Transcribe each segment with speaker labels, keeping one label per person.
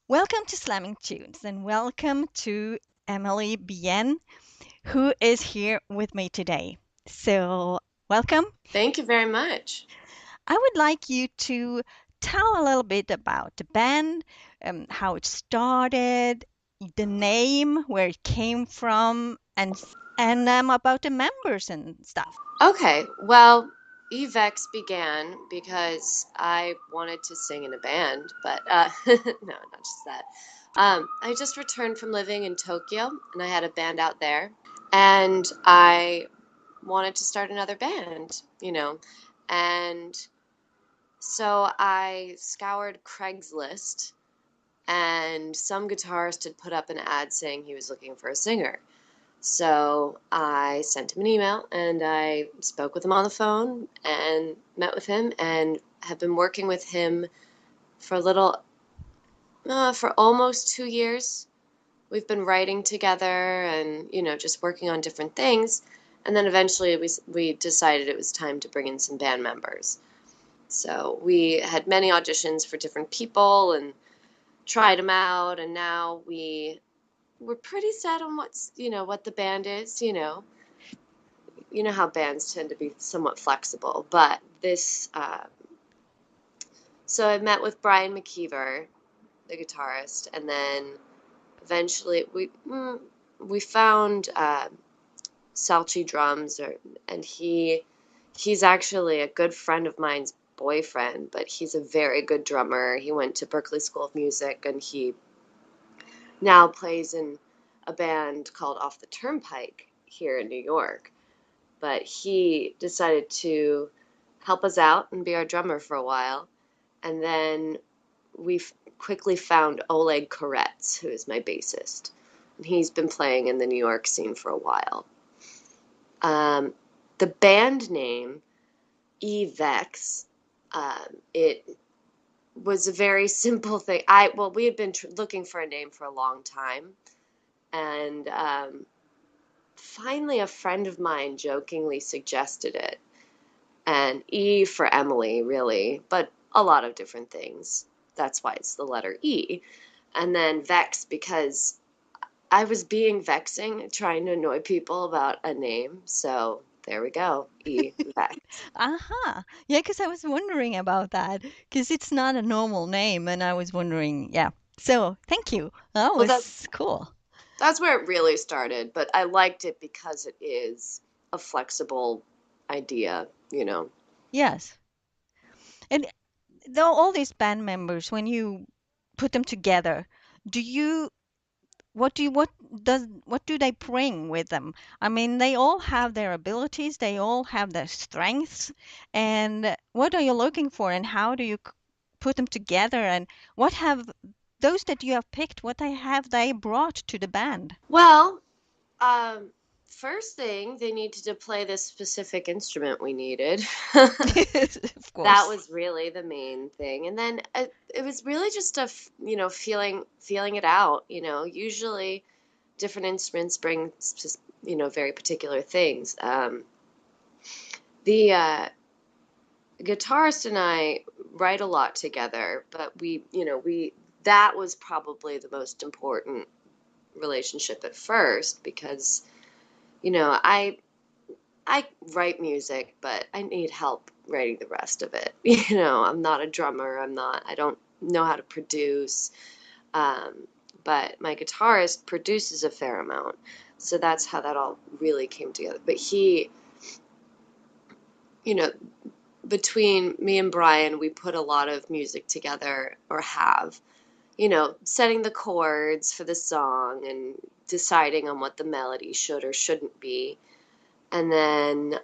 Speaker 1: Welcome to Slamming Tunes and welcome to Emily Bien, who is here with me today. So, welcome.
Speaker 2: Thank you very much.
Speaker 1: I would like you to tell a little bit about the band, how it started, the name, where it came from, and about the members and stuff.
Speaker 2: Okay, well, E-Vex began because I wanted to sing in a band, but no, not just that. I just returned from living in Tokyo and I had a band out there, and I wanted to start another band. And so I scoured Craigslist, and some guitarist had put up an ad saying he was looking for a singer. So I sent him an email and I spoke with him on the phone and met with him and have been working with him for a little, for almost 2 years. We've been writing together and, just working on different things. And then eventually we decided it was time to bring in some band members. So we had many auditions for different people and tried them out. And now we're pretty set on what the band is. You know how bands tend to be somewhat flexible, but so I met with Brian McKeever, the guitarist, and then eventually we found Salchi drums, and he's actually a good friend of mine's boyfriend, but he's a very good drummer. He went to Berklee School of Music, and he now plays in a band called Off the Turnpike here in New York. But he decided to help us out and be our drummer for a while. And then we quickly found Oleg Koretz, who is my bassist. And he's been playing in the New York scene for a while. Um, the band name, E-Vex, it was a very simple thing. We had been looking for a name for a long time. And finally, a friend of mine jokingly suggested it. And E for Emily, really, but a lot of different things. That's why it's the letter E. And then Vex, because I was being vexing, trying to annoy people about a name. So there we go, E, Vex.
Speaker 1: Aha. Yeah, because I was wondering about that, because it's not a normal name, and I was wondering, yeah. So, thank you. That
Speaker 2: Well,
Speaker 1: was cool.
Speaker 2: that's where it really started, but I liked it because it is a flexible idea.
Speaker 1: Yes. And though all these band members, when you put them together, do you what do they bring with them? I mean, they all have their abilities, they all have their strengths, and what are you looking for, and how do you put them together, and what have those that you have picked, what have they brought to the band?
Speaker 2: Well, um, first thing, they needed to play this specific instrument we needed.
Speaker 1: Of
Speaker 2: That
Speaker 1: course.
Speaker 2: was really the main thing. And then it was really just feeling it out. Usually different instruments bring very particular things. The guitarist and I write a lot together, but we that was probably the most important relationship at first because I write music, but I need help writing the rest of it. I'm not a drummer. I don't know how to produce. Um, but my guitarist produces a fair amount. So that's how that all really came together. But you know, between me and Brian, we put a lot of music together or have, setting the chords for the song and deciding on what the melody should or shouldn't be. And then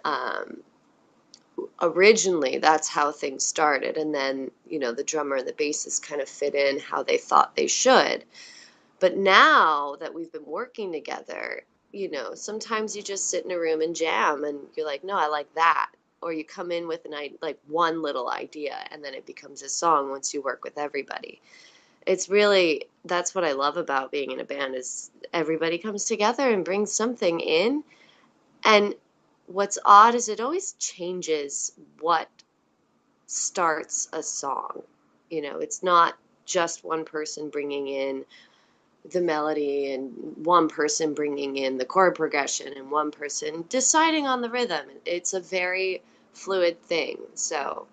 Speaker 2: originally that's how things started, and then the drummer and the bassist kind of fit in how they thought they should. But now that we've been working together, sometimes you just sit in a room and jam and you're like, no, I like that. Or you come in with like one little idea and then it becomes a song once you work with everybody. It's really, that's what I love about being in a band is everybody comes together and brings something in. And what's odd is it always changes what starts a song. It's not just one person bringing in the melody and one person bringing in the chord progression and one person deciding on the rhythm. It's a very fluid thing. So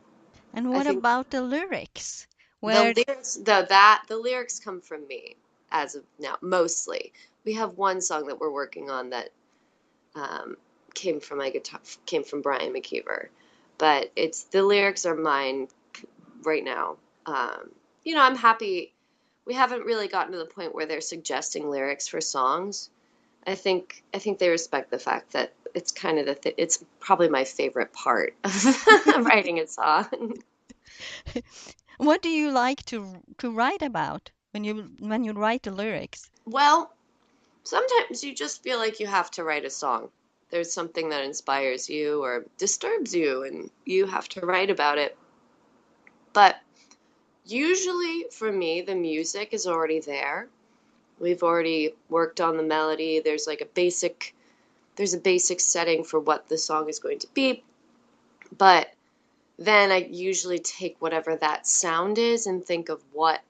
Speaker 1: And
Speaker 2: I
Speaker 1: what
Speaker 2: think
Speaker 1: about the lyrics?
Speaker 2: the
Speaker 1: Where
Speaker 2: lyrics, the lyrics come from me as of now, mostly. We have one song that we're working on that um, came from my guitar, came from Brian McKeever, but it's the lyrics are mine right now. Um, I'm happy. We haven't really gotten to the point where they're suggesting lyrics for songs. I think they respect the fact that it's kind of it's probably my favorite part of writing a song.
Speaker 1: what do you like to write about when you write the lyrics?
Speaker 2: Well, sometimes you just feel like you have to write a song. There's something that inspires you or disturbs you, and you have to write about it. But usually for me, the music is already there. We've already worked on the melody. There's a basic setting for what the song is going to be. But then I usually take whatever that sound is and think of what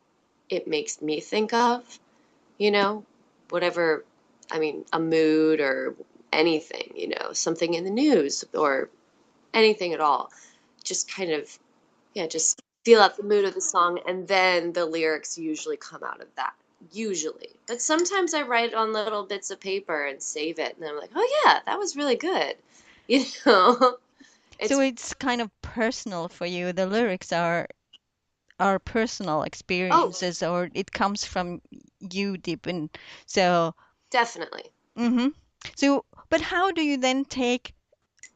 Speaker 2: it makes me think of, you know, whatever, I mean, a mood or anything, something in the news or anything at all. Just kind of, yeah, just feel out the mood of the song, and then the lyrics usually come out of that. Usually. But sometimes I write on little bits of paper and save it, and I'm like, oh yeah, that was really good. You know,
Speaker 1: So
Speaker 2: it's
Speaker 1: it's kind of personal for you. The lyrics are personal
Speaker 2: oh,
Speaker 1: experiences, or it comes from you deep in. So,
Speaker 2: definitely.
Speaker 1: hmm so, but how do you then take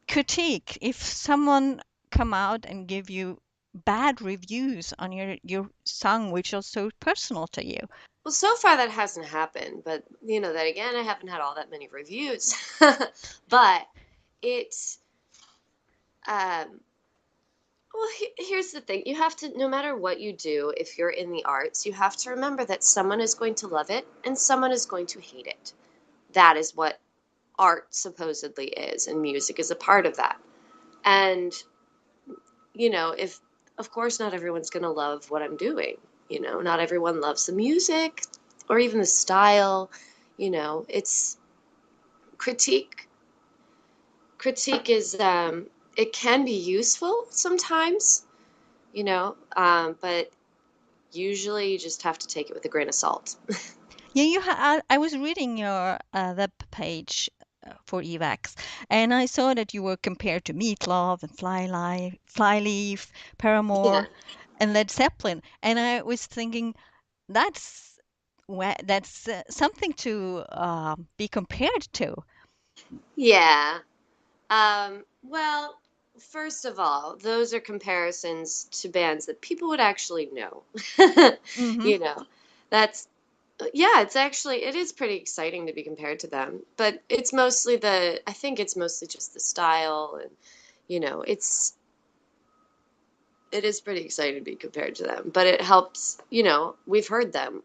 Speaker 1: critique if someone come out and give you bad reviews on your song, which is so personal to you?
Speaker 2: Well, so far that hasn't happened, but that again, I haven't had all that many reviews. But it's um well, here's the thing. You have to, no matter what you do, if you're in the arts, you have to remember that someone is going to love it and someone is going to hate it. That is what art supposedly is, and music is a part of that. And, if, of course, not everyone's going to love what I'm doing. Not everyone loves the music or even the style. It's critique. Critique is, it can be useful sometimes, but usually you just have to take it with a grain of salt.
Speaker 1: Yeah, I was reading your web page for E-Vex, and I saw that you were compared to Meatloaf and Flyleaf,
Speaker 2: Yeah.
Speaker 1: Paramore, and Led Zeppelin, and I was thinking that's that's something to be compared to.
Speaker 2: Yeah. Well, first of all, those are comparisons to bands that people would actually know.
Speaker 1: Hmm
Speaker 2: You know, that's, yeah, it is pretty exciting to be compared to them, but I think it's mostly just the style and, you know, it's, it is pretty exciting to be compared to them, but it helps, we've heard them,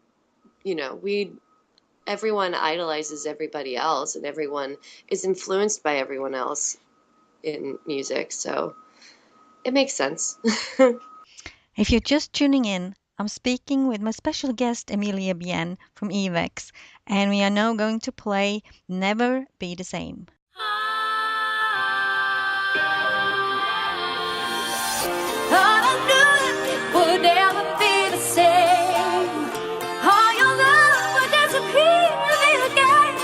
Speaker 2: everyone idolizes everybody else and everyone is influenced by everyone else in music. So it makes sense.
Speaker 1: If you're just tuning in, I'm speaking with my special guest Emilia Bien from E-Vex, and we are now going to play Never Be the Same.
Speaker 3: Thought I knew it would never be the same. All your love would disappear again.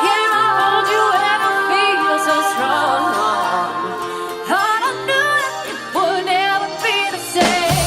Speaker 3: Here I hold you and I feel so strong. Thought I knew it would never be the same.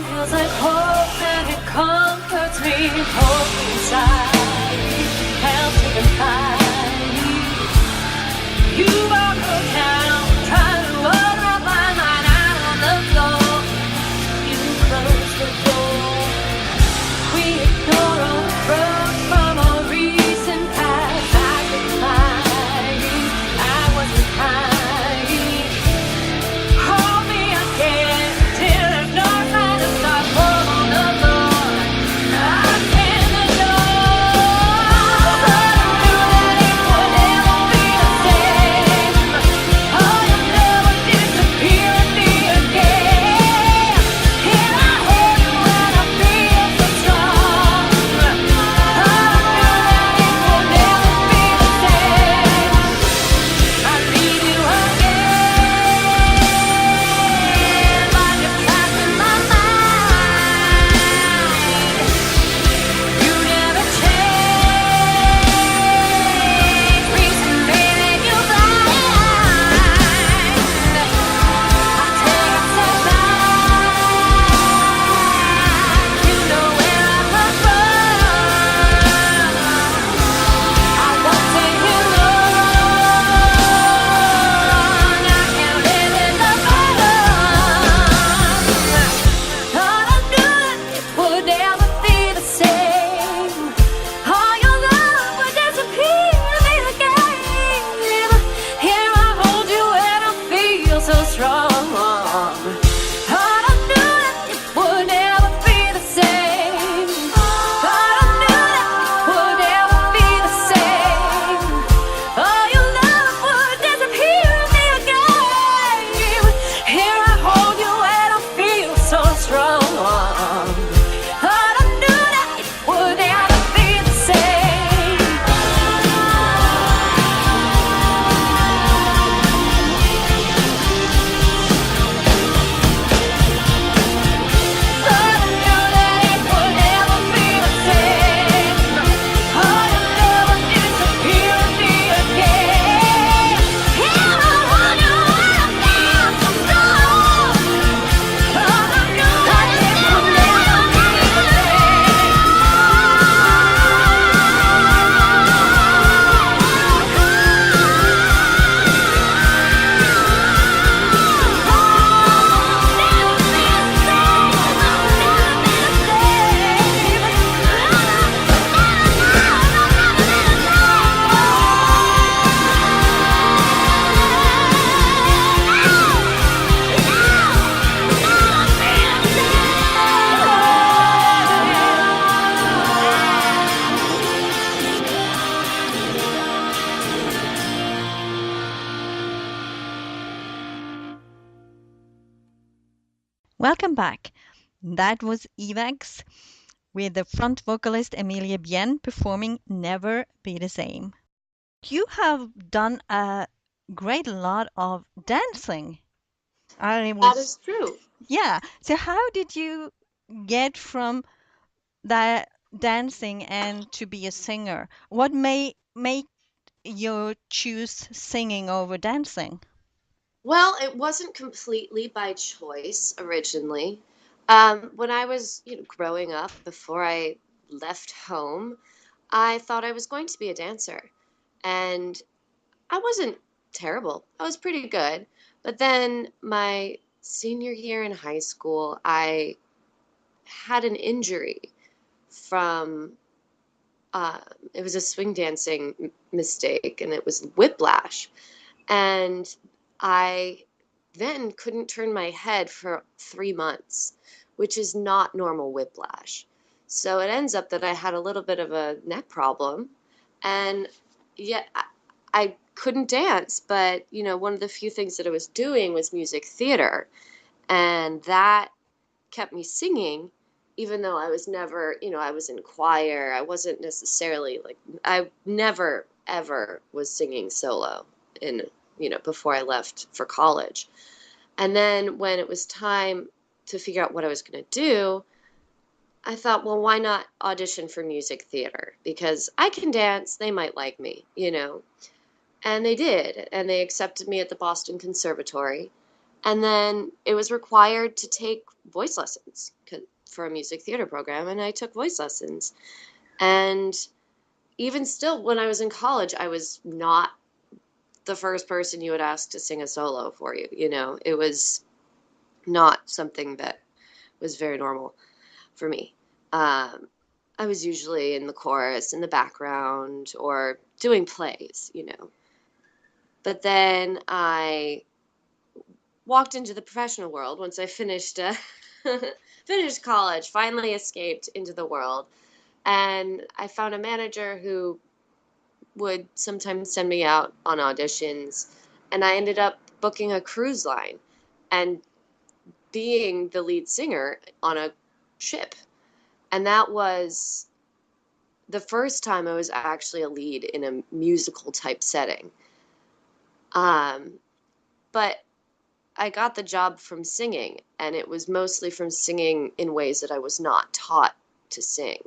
Speaker 3: feels like hope and it comforts me. Hope inside helps me to fight. You walk around trying to wrap my mind out on the floor. You close the door. We ignore all the roads from our recent past. I was lying, I wasn't hiding. Hold me again till there's no sign to start. Pull on the floor. I stand the door. But I knew that it would never be the same. Oh, you'll never disappear in me again. Here I hold you and I feel so strong. I knew that it would never be the same. I leave you again, but you're trapped in my mind. You never change, reason made you blind. I take a step back, you know where I come from. I won't take you long. I can't live in the bottom. Thought I knew that it would never be the same. All your love would disappear in me again. Here I hold you and I feel so strong. Thought I knew that it would never be the same. Thought I knew that it would never be the same. All your love would disappear in me again. Here I hold you and I feel so strong. Thought I knew that it would never be the same. Thought I knew that it would never be the same. All your love would disappear in me again. Here I hold you and I feel so strong. Thought I knew that it would never be the
Speaker 1: Welcome back. That was E-Vex with the front vocalist Emilia Bien performing Never Be the Same. You have done a great lot of dancing. I
Speaker 2: That
Speaker 1: was,
Speaker 2: is true.
Speaker 1: yeah. So how did you get from that dancing and to be a singer? What may make you choose singing over dancing?
Speaker 2: Well, it wasn't completely by choice originally. When I was, growing up, before I left home, I thought I was going to be a dancer. And I wasn't terrible. I was pretty good. But then my senior year in high school, I had an injury from it was a swing dancing mistake, and it was whiplash. And I then couldn't turn my head for 3 months, which is not normal whiplash. So it ends up that I had a little bit of a neck problem, and yet I couldn't dance. But, one of the few things that I was doing was music theater, and that kept me singing, even though I was never, I was in choir. I wasn't necessarily like, I never ever was singing solo in, before I left for college. And then when it was time to figure out what I was going to do, I thought, well, why not audition for music theater? Because I can dance, they might like me. And they did. And they accepted me at the Boston Conservatory. And then it was required to take voice lessons for a music theater program, and I took voice lessons. And even still, when I was in college, I was not the first person you would ask to sing a solo for you. It was not something that was very normal for me. Um, I was usually in the chorus, in the background, or doing plays. But then I walked into the professional world once I finished finished college, finally escaped into the world, and I found a manager who would sometimes send me out on auditions, and I ended up booking a cruise line and being the lead singer on a ship. And that was the first time I was actually a lead in a musical type setting. Um, but I got the job from singing, and it was mostly from singing in ways that I was not taught to sing.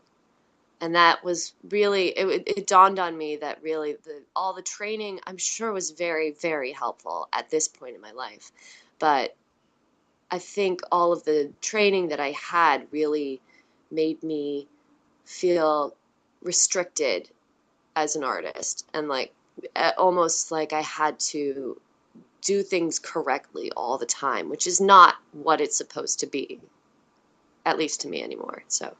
Speaker 2: And that was really, it dawned on me that really all the training, I'm sure, was very, very helpful at this point in my life. But I think all of the training that I had really made me feel restricted as an artist, and like almost like I had to do things correctly all the time, which is not what it's supposed to be, at least to me anymore. So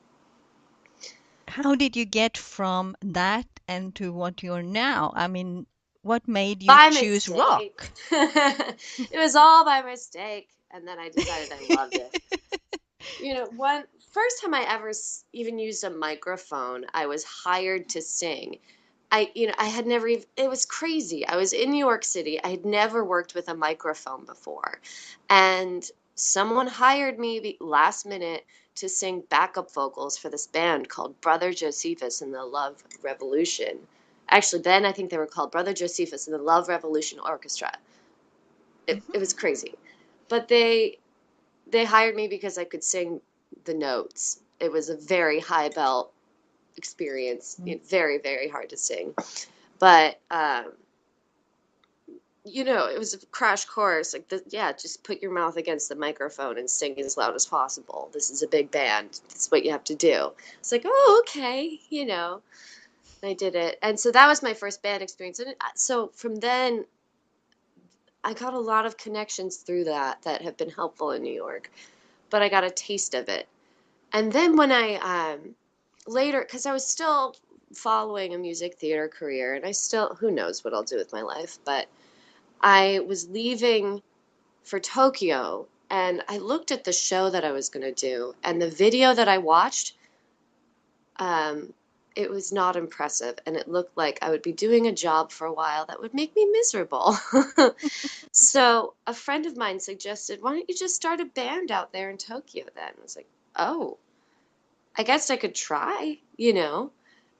Speaker 1: How did you get from that and to what you're now? I mean, what made you
Speaker 2: by
Speaker 1: choose
Speaker 2: mistake.
Speaker 1: rock?
Speaker 2: It was all by mistake, and then I decided I loved it. One first time I ever even used a microphone, I was hired to sing. I had never even, it was crazy. I was in New York City. I had never worked with a microphone before. And someone hired me last minute to sing backup vocals for this band called Brother Josephus and the Love Revolution. Actually, then I think they were called Brother Josephus and the Love Revolution Orchestra. It was
Speaker 1: Mhm.
Speaker 2: crazy. But they hired me because I could sing the notes. It was a very high belt experience, very, very hard to sing. But it was a crash course. Like, yeah, just put your mouth against the microphone and sing as loud as possible. This is a big band. It's what you have to do. It's like, oh, okay. I did it, and so that was my first band experience. And so from then, I got a lot of connections through that have been helpful in New York. But I got a taste of it. And then when I later, because I was still following a music theater career, and I still, who knows what I'll do with my life, but I was leaving for Tokyo, and I looked at the show that I was going to do, and the video that I watched, um, it was not impressive, and it looked like I would be doing a job for a while that would make me miserable. So a friend of mine suggested, why don't you just start a band out there in Tokyo then? I was like, oh, I guess I could try.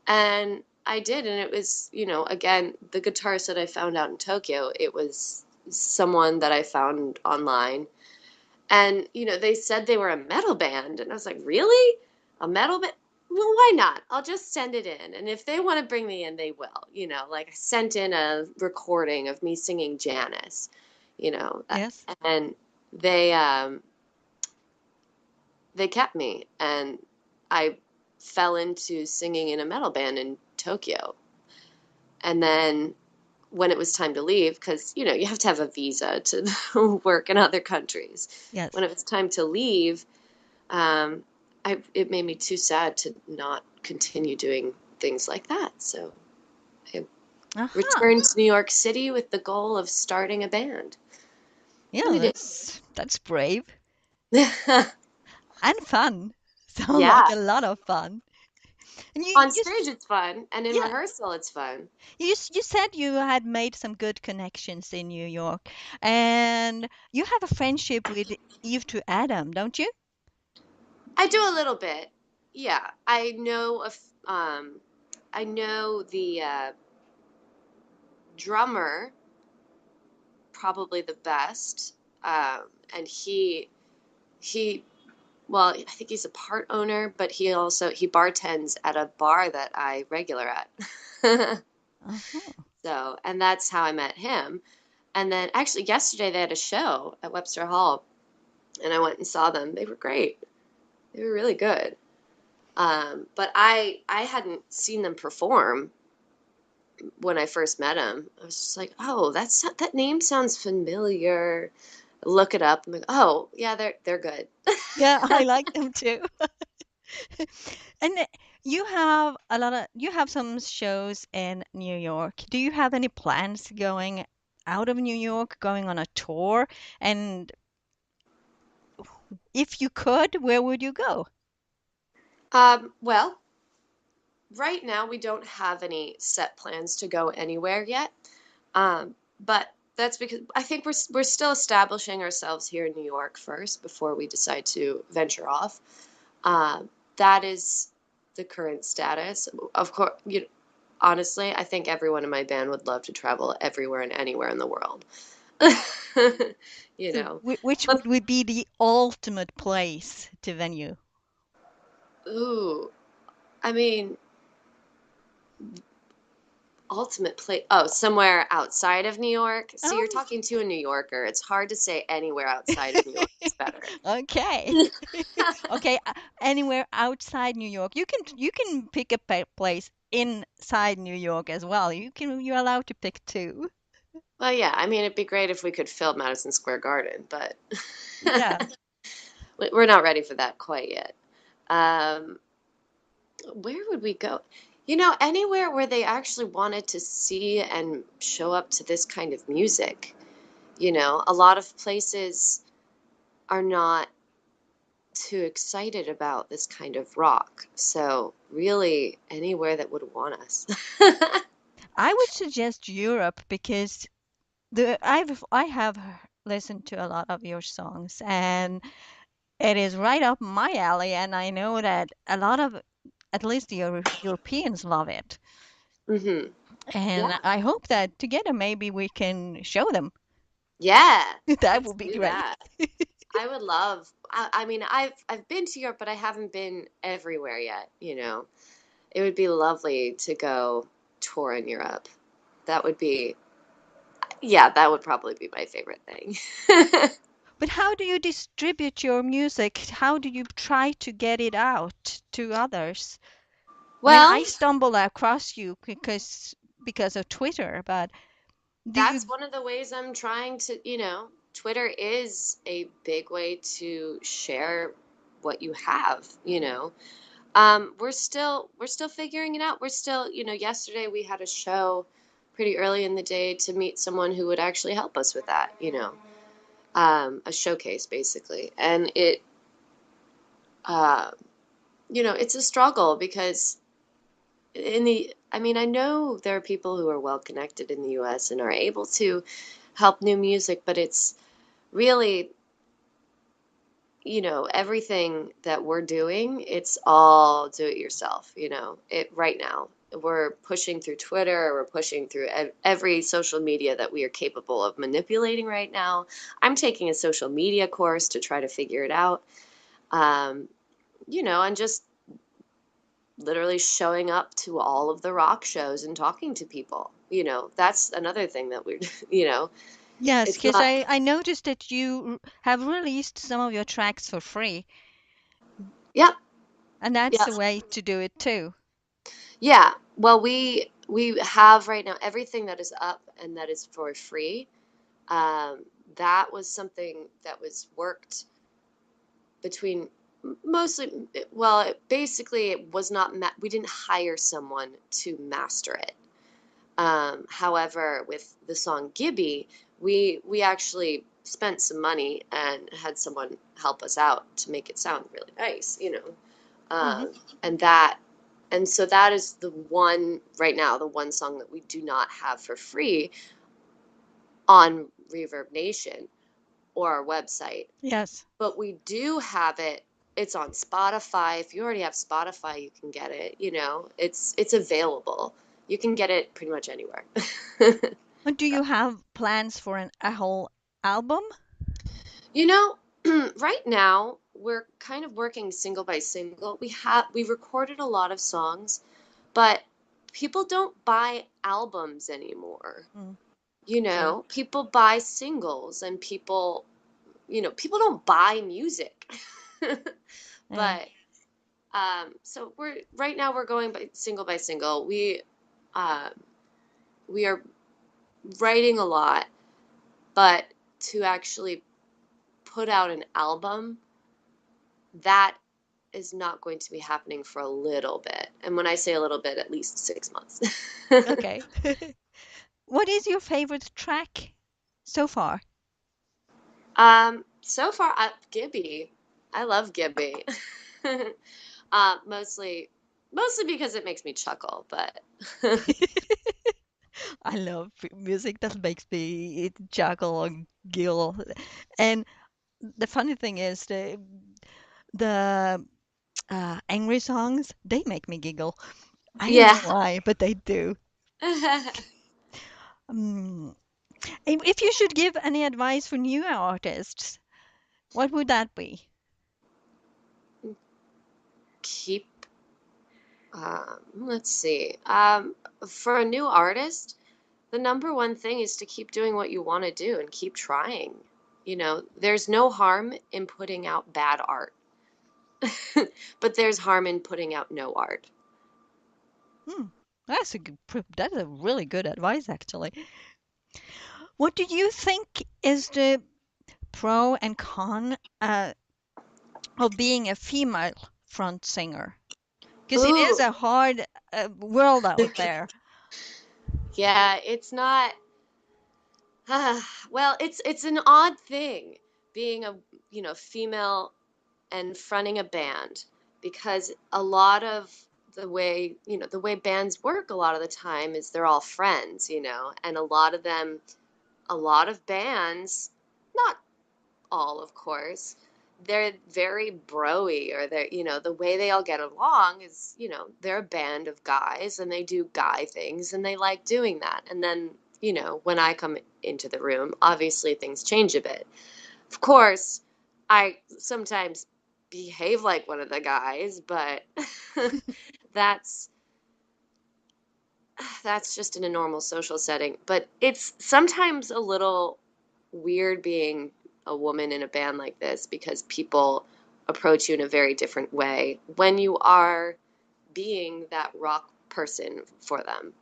Speaker 2: And I did. And it was, again, the guitarist that I found out in Tokyo, it was someone that I found online. And, they said they were a metal band. And I was like, really? A metal band? Well, why not? I'll just send it in. And if they want to bring me in, they will. Like I sent in a recording of me singing Janice, you know, uh,
Speaker 1: Yes.
Speaker 2: and they, um, they kept me, and I fell into singing in a metal band in Tokyo. And then when it was time to leave, because you have to have a visa to work in other countries. When
Speaker 1: Yes.
Speaker 2: it was time to leave, um, it made me too sad to not continue doing things like that. So I
Speaker 1: Aha.
Speaker 2: returned to New York City with the goal of starting a band, and
Speaker 1: Yeah,
Speaker 2: I did.
Speaker 1: that's brave and fun. Sounds like
Speaker 2: Yeah,
Speaker 1: a lot of fun. And
Speaker 2: on stage it's fun, and in
Speaker 1: yeah,
Speaker 2: rehearsal it's fun.
Speaker 1: you said you had made some good connections in New York, and you have a friendship with Eve to Adam, don't you?
Speaker 2: I do a little bit. Yeah, um, I know the drummer probably the best, and he well, I think he's a part owner, but he bartends at a bar that I regular at.
Speaker 1: Uh-huh.
Speaker 2: So, and that's how I met him. And then actually yesterday they had a show at Webster Hall, and I went and saw them. They were great. They were really good. But I hadn't seen them perform when I first met them. I was just like, oh, that name sounds familiar. Look it up. I'm like, oh yeah, they're good.
Speaker 1: Yeah, I like them too. And you have some shows in New York. Do you have any plans going out of New York, going on a tour? And if you could, where would you go?
Speaker 2: Well, right now we don't have any set plans to go anywhere yet. But that's because I think we're still establishing ourselves here in New York first before we decide to venture off. That is the current status. Of course, honestly, I think everyone in my band would love to travel everywhere and anywhere in the world. You
Speaker 1: So,
Speaker 2: know,
Speaker 1: which
Speaker 2: but
Speaker 1: would be the ultimate place to venue?
Speaker 2: ooh, I mean, ultimate place. Oh, somewhere outside of New York. See, you're
Speaker 1: Um,
Speaker 2: talking to a New Yorker. It's hard to say anywhere outside of New York is better.
Speaker 1: okay. Okay, anywhere outside New York. You can pick a place inside New York as well. You're allowed to pick two.
Speaker 2: Well, yeah, I mean, it'd be great if we could fill Madison Square Garden, but
Speaker 1: Yeah.
Speaker 2: we're not ready for that quite yet. Um, where would we go? Anywhere where they actually wanted to see and show up to this kind of music. A lot of places are not too excited about this kind of rock. So, really, anywhere that would want us.
Speaker 1: I would suggest Europe because I have listened to a lot of your songs and it is right up my alley and I know that a lot of at least the Europeans love it.
Speaker 2: Hmm.
Speaker 1: And
Speaker 2: Yeah.
Speaker 1: I hope that together maybe we can show them.
Speaker 2: Yeah.
Speaker 1: That
Speaker 2: Let's
Speaker 1: would be
Speaker 2: do
Speaker 1: great.
Speaker 2: that. I would love. I mean, I've been to Europe, but I haven't been everywhere yet. It would be lovely to go tour in Europe. That would be, yeah, that would probably be my favorite thing.
Speaker 1: But how do you distribute your music? How do you try to get it out to others? I mean,
Speaker 2: Well,
Speaker 1: I stumble across you because of Twitter, but do
Speaker 2: that's
Speaker 1: you?
Speaker 2: one of the ways I'm trying to. Twitter is a big way to share what you have. We're still figuring it out. We're still. Yesterday we had a show pretty early in the day to meet someone who would actually help us with that. A showcase basically. And uh, it's a struggle because I mean, I know there are people who are well connected in the US and are able to help new music, but it's really, everything that we're doing, it's all do it yourself. Right now. We're pushing through Twitter, we're pushing through every social media that we are capable of manipulating right now. I'm taking a social media course to try to figure it out. Um, and just literally showing up to all of the rock shows and talking to people. That's another thing that we're, you know,
Speaker 1: Yes,
Speaker 2: it's
Speaker 1: because
Speaker 2: not,
Speaker 1: I noticed that you have released some of your tracks for free,
Speaker 2: yep,
Speaker 1: and that's
Speaker 2: yeah,
Speaker 1: a way to do it too.
Speaker 2: yeah. Well, we have right now everything that is up and that is for free. Um, that was something that was worked between mostly, well, basically it was not, we didn't hire someone to master it. However, with the song Gibby, we actually spent some money and had someone help us out to make it sound really nice.
Speaker 1: Hmm.
Speaker 2: And so that is the one right now, the one song that we do not have for free on Reverb Nation or our website.
Speaker 1: Yes.
Speaker 2: But we do have it. It's on Spotify. If you already have Spotify, you can get it. It's available. You can get it pretty much anywhere.
Speaker 1: And do you have plans for a whole album?
Speaker 2: You know, right now we're kind of working single by single. We recorded a lot of songs, but people don't buy albums anymore.
Speaker 1: Mm. Okay.
Speaker 2: People buy singles and people don't buy music.
Speaker 1: Yeah.
Speaker 2: But so we're right now we're going by single. Uh, we are writing a lot, but to actually put out an album, that is not going to be happening for a little bit. And when I say a little bit, at least 6 months.
Speaker 1: Okay. What is your favorite track so far?
Speaker 2: So far, Gibby. I love Gibby. Mostly because it makes me chuckle, but
Speaker 1: I love music that makes me chuckle or giggle. And the funny thing is the angry songs, they make me giggle. I don't
Speaker 2: yeah.
Speaker 1: know why, but they do. Mm. If you should give any advice for new artists, what would that be?
Speaker 2: Keep, let's see. For a new artist, the number one thing is to keep doing what you want to do and keep trying. There's no harm in putting out bad art, but there's harm in putting out no art.
Speaker 1: Hmm. That's a really good advice, actually. What do you think is the pro and con of being a female front singer? Because it is
Speaker 2: Ooh,
Speaker 1: a hard world out there.
Speaker 2: yeah, it's not. Well, it's an odd thing being a female and fronting a band because a lot of the way bands work a lot of the time is they're all friends, and a lot of bands, not all, of course, they're very broy, or the way they all get along is, they're a band of guys and they do guy things and they like doing that. And then, when I come into the room, obviously things change a bit. Of course, I sometimes behave like one of the guys, but that's that's just in a normal social setting. But it's sometimes a little weird being a woman in a band like this because people approach you in a very different way when you are being that rock person for them.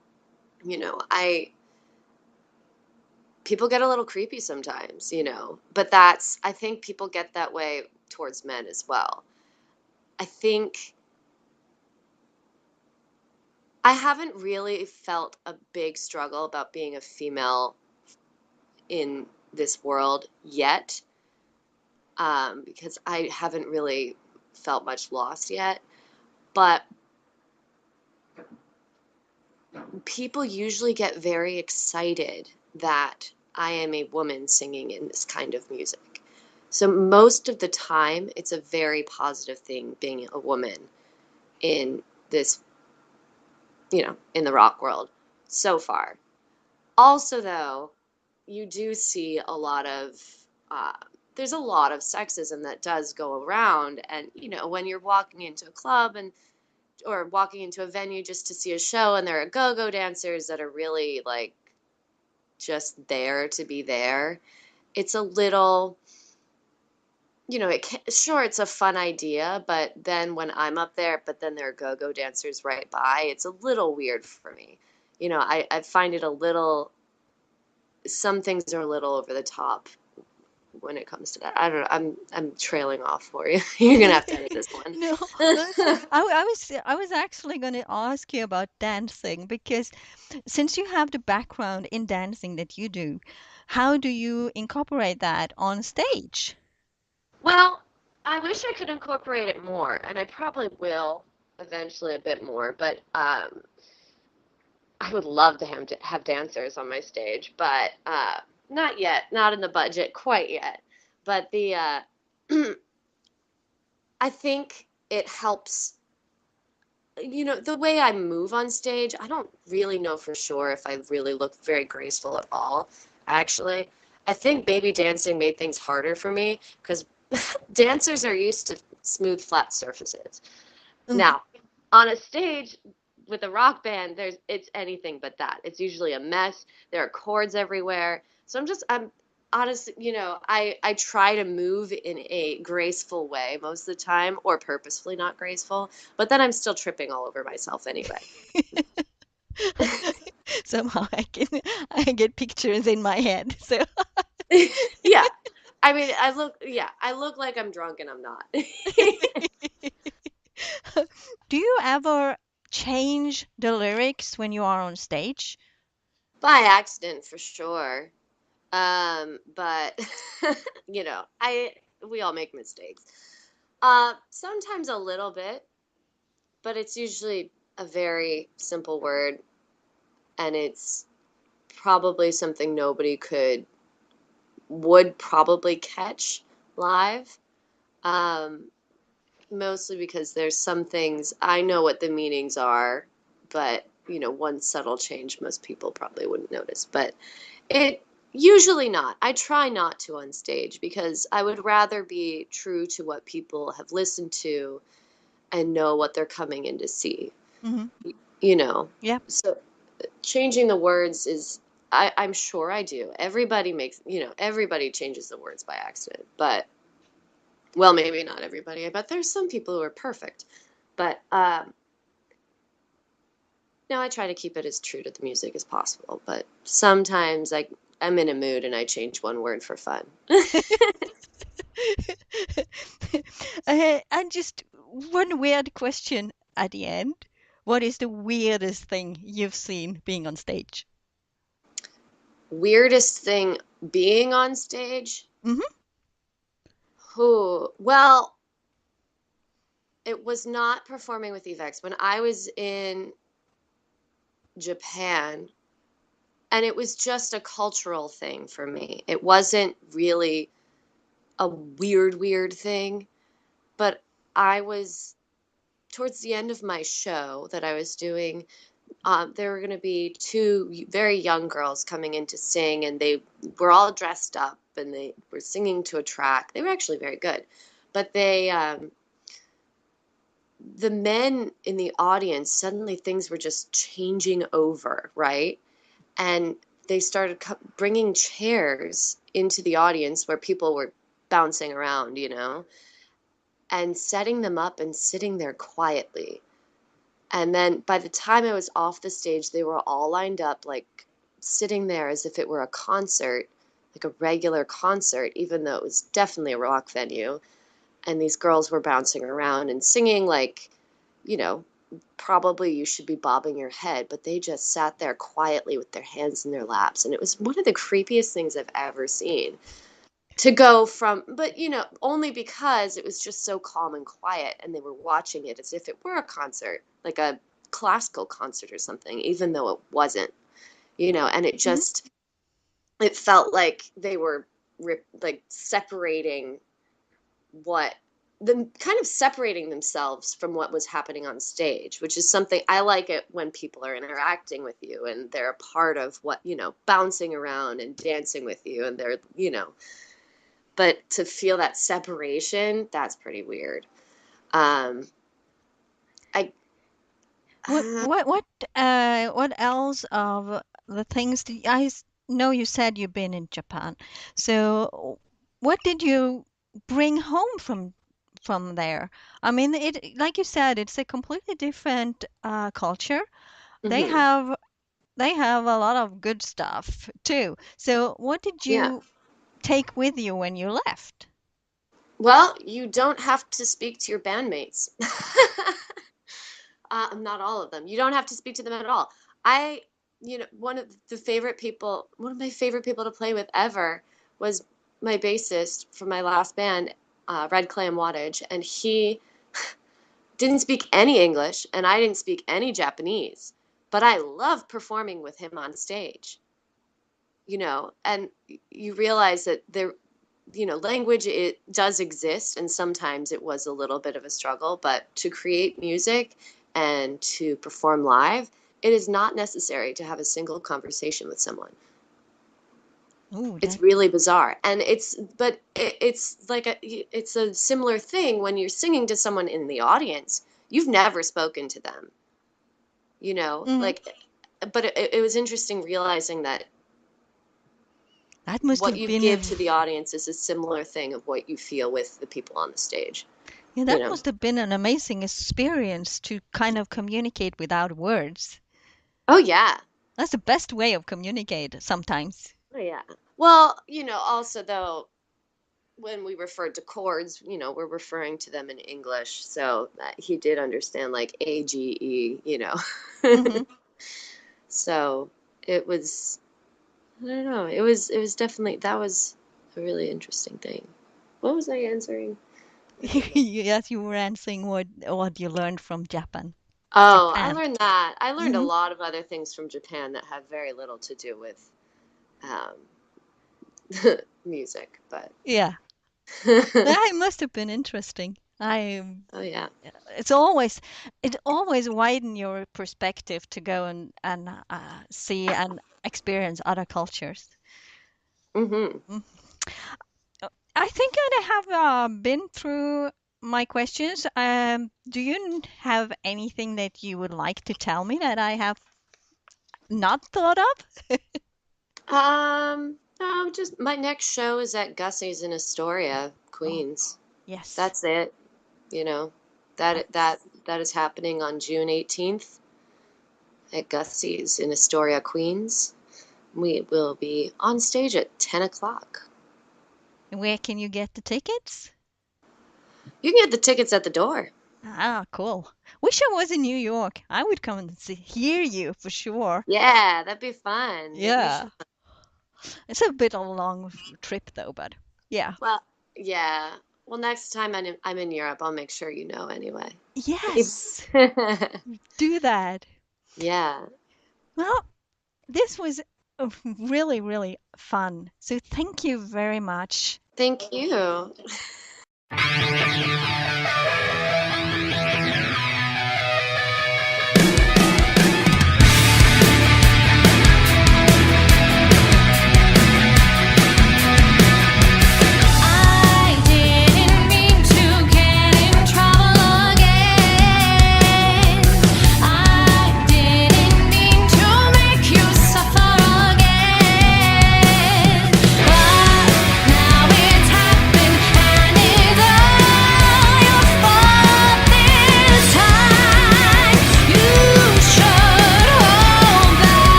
Speaker 2: I People get a little creepy sometimes, but I think people get that way towards men as well. I think I haven't really felt a big struggle about being a female in this world yet, because I haven't really felt much loss yet. But people usually get very excited that I am a woman singing in this kind of music. So most of the time, it's a very positive thing being a woman in this, in the rock world so far. Also, though, you do see a lot of uh, there's a lot of sexism that does go around, and when you're walking into a club and or walking into a venue just to see a show, and there are go-go dancers that are really like just there to be there, it's a little, sure, it's a fun idea, but then when I'm up there, but then there are go-go dancers right by, it's a little weird for me. I find it a little, some things are a little over the top when it comes to that. I don't know. I'm trailing off for you. You're gonna have to edit this one.
Speaker 1: No, that's fine. I was actually going to ask you about dancing because since you have the background in dancing that you do, how do you incorporate that on stage?
Speaker 2: Well, I wish I could incorporate it more, and I probably will eventually a bit more, but I would love to have dancers on my stage, but not yet, not in the budget quite yet. But I think it helps. The way I move on stage, I don't really know for sure if I really look very graceful at all, actually. I think baby dancing made things harder for me because dancers are used to smooth, flat surfaces.
Speaker 1: Mm.
Speaker 2: Now, on a stage, with a rock band, it's anything but that. It's usually a mess. There are chords everywhere. So I'm honestly, I try to move in a graceful way most of the time, or purposefully not graceful, but then I'm still tripping all over myself anyway.
Speaker 1: Somehow I get pictures in my head. So
Speaker 2: Yeah. I mean, I look like I'm drunk and I'm not.
Speaker 1: do you ever change the lyrics when you are on stage?
Speaker 2: By accident for sure. But I we all make mistakes. Sometimes a little bit, but it's usually a very simple word, and it's probably something nobody could would probably catch live. Um, Mostly because there's some things I know what the meanings are, but one subtle change most people probably wouldn't notice. But it usually not. I try not to on stage because I would rather be true to what people have listened to and know what they're coming in to see.
Speaker 1: Hmm.
Speaker 2: You know,
Speaker 1: Yeah.
Speaker 2: so changing the words is I'm sure I do. Everybody makes, everybody changes the words by accident, but well, maybe not everybody. I bet there's some people who are perfect, but no, I try to keep it as true to the music as possible. But sometimes I'm in a mood and I change one word for fun.
Speaker 1: And just one weird question at the end. What is the weirdest thing you've seen being on stage?
Speaker 2: Weirdest thing being on stage?
Speaker 1: Hmm.
Speaker 2: Who? Well, it was not performing with E-Vex. When I was in Japan, and it was just a cultural thing for me. It wasn't really a weird thing, but I was towards the end of my show that I was doing. There were going to be two very young girls coming in to sing, and they were all dressed up and they were singing to a track. They were actually very good, but the men in the audience, suddenly things were just changing over, right? And they started bringing chairs into the audience where people were bouncing around, and setting them up and sitting there quietly. And then by the time I was off the stage, they were all lined up, like sitting there as if it were a concert, like a regular concert, even though it was definitely a rock venue. And these girls were bouncing around and singing like, you know, probably you should be bobbing your head, but they just sat there quietly with their hands in their laps. And it was one of the creepiest things I've ever seen to go from, but only because it was just so calm and quiet and they were watching it as if it were a concert, like a classical concert or something, even though it wasn't, and
Speaker 1: Hmm.
Speaker 2: it felt like they were like separating what them kind of separating themselves from what was happening on stage, which is something I like it when people are interacting with you and they're a part of what, bouncing around and dancing with you and they're, but to feel that separation, that's pretty weird. Um, I,
Speaker 1: What
Speaker 2: uh,
Speaker 1: what what what else of the things that know you said you've been in Japan. So what did you bring home from there? I mean, it like you said, it's a completely different culture. They
Speaker 2: mhm,
Speaker 1: have they have a lot of good stuff too. So what did
Speaker 2: yeah.
Speaker 1: you take with you when you left?
Speaker 2: Well, you don't have to speak to your bandmates. Not all of them. You don't have to speak to them at all. I, one of my favorite people to play with ever was my bassist from my last band, Red Clam Wattage, and he didn't speak any English, and I didn't speak any Japanese, but I love performing with him on stage, and you realize that language, it does exist, and sometimes it was a little bit of a struggle, but to create music and to perform live, it is not necessary to have a single conversation with someone.
Speaker 1: Oh,
Speaker 2: It's
Speaker 1: that
Speaker 2: really bizarre. And it's a similar thing when you're singing to someone in the audience. You've never spoken to them.
Speaker 1: Hmm.
Speaker 2: like, but it was interesting realizing that
Speaker 1: That must
Speaker 2: what
Speaker 1: have
Speaker 2: you
Speaker 1: been
Speaker 2: give to the audience is a similar thing of what you feel with the people on the stage,
Speaker 1: yeah,
Speaker 2: you
Speaker 1: that
Speaker 2: know?
Speaker 1: must have been an amazing experience to kind of communicate without words.
Speaker 2: Oh, yeah.
Speaker 1: That's the best way of communicate sometimes.
Speaker 2: Oh, yeah. Well, also though, when we referred to chords, we're referring to them in English. So he did understand like A, G, E.
Speaker 1: Hmm.
Speaker 2: So it was, I don't know, it was definitely, that was a really interesting thing. What was I answering? I don't remember.
Speaker 1: Yes, you were answering what you learned from Japan.
Speaker 2: Oh, I
Speaker 1: Japan.
Speaker 2: learned that. I learned a
Speaker 1: Hmm.
Speaker 2: lot of other things from Japan that have very little to do with um, music, but
Speaker 1: Yeah,
Speaker 2: oh
Speaker 1: that must have been interesting.
Speaker 2: yeah.
Speaker 1: It's always it always widen your perspective to go and see and experience other cultures.
Speaker 2: Hmm.
Speaker 1: Mm. I think I have been through my questions. Do you have anything that you would like to tell me that I have not thought of?
Speaker 2: No, just my next show is at Gussie's in Astoria,
Speaker 1: Oh,
Speaker 2: Queens.
Speaker 1: yes,
Speaker 2: That's it. You know, that that
Speaker 1: that's
Speaker 2: that is happening on June 18th at Gussie's in Astoria, Queens. We will be on stage at 10 o'clock.
Speaker 1: where can you get the tickets?
Speaker 2: You can get the tickets at the door.
Speaker 1: Ah, cool. Wish I was in New York. I would come and hear you for sure.
Speaker 2: Yeah, that'd be fun. Maybe you
Speaker 1: Yeah.
Speaker 2: should.
Speaker 1: It's a bit of a long trip though, but yeah.
Speaker 2: Well, yeah. Well, next time I'm in Europe, I'll make sure you know anyway.
Speaker 1: Yes, do that.
Speaker 2: Yeah.
Speaker 1: Well, this was really, really fun. So thank you very much.
Speaker 2: Thank you.